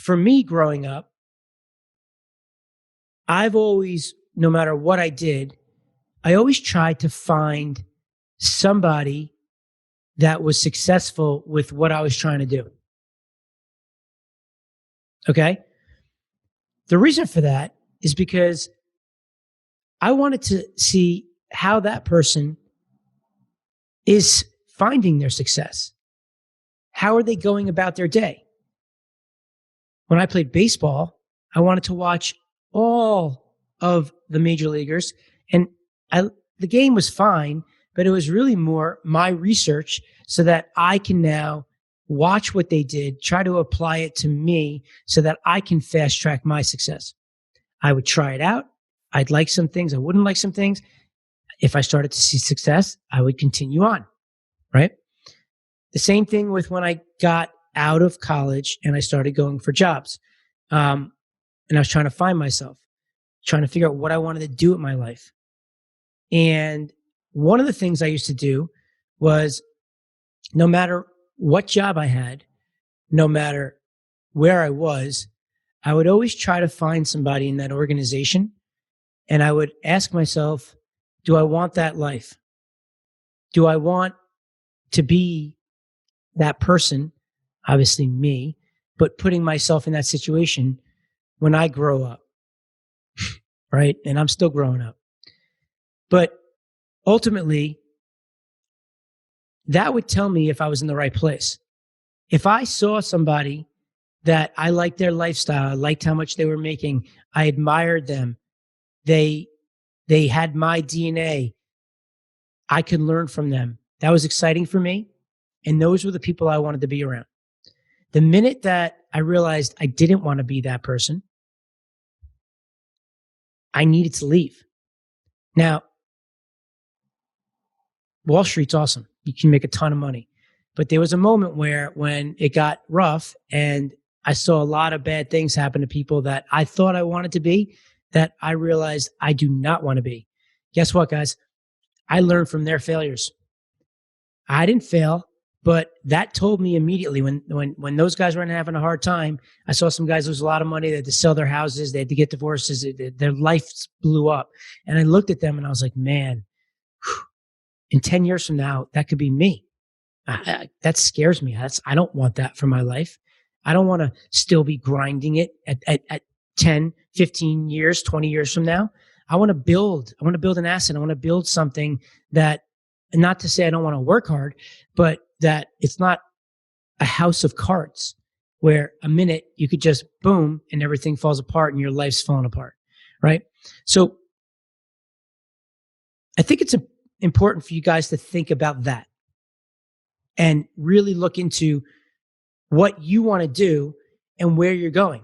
for me growing up, I've always, no matter what I did, I always tried to find somebody that was successful with what I was trying to do. Okay. The reason for that is because I wanted to see how that person is finding their success. How are they going about their day? When I played baseball, I wanted to watch all of the major leaguers, and the game was fine, but it was really more my research so that I can now watch what they did, try to apply it to me so that I can fast track my success. I would try it out. I'd like some things. I wouldn't like some things. If I started to see success, I would continue on, right? The same thing with when I got out of college and I started going for jobs. And I was trying to find myself, trying to figure out what I wanted to do with my life. And one of the things I used to do was no matter what job I had, no matter where I was, I would always try to find somebody in that organization. And I would ask myself, do I want that life? Do I want to be that person? Obviously me, but putting myself in that situation when I grow up, right? And I'm still growing up. But ultimately, that would tell me if I was in the right place. If I saw somebody that I liked their lifestyle, I liked how much they were making, I admired them, they had my DNA, I could learn from them. That was exciting for me. And those were the people I wanted to be around. The minute that I realized I didn't want to be that person, I needed to leave. Now, Wall Street's awesome. You can make a ton of money. But there was a moment where when it got rough and I saw a lot of bad things happen to people that I thought I wanted to be, that I realized I do not want to be. Guess what, guys? I learned from their failures. I didn't fail, but that told me immediately when those guys were having a hard time. I saw some guys lose a lot of money. They had to sell their houses. They had to get divorces. Their lives blew up. And I looked at them and I was like, man, in 10 years from now, that could be me. That scares me. I don't want that for my life. I don't want to still be grinding it at 10, 15 years, 20 years from now. I want to build an asset. I want to build something that, and not to say I don't want to work hard, but that it's not a house of cards where a minute you could just boom and everything falls apart and your life's falling apart, right? So I think it's important for you guys to think about that and really look into what you want to do and where you're going.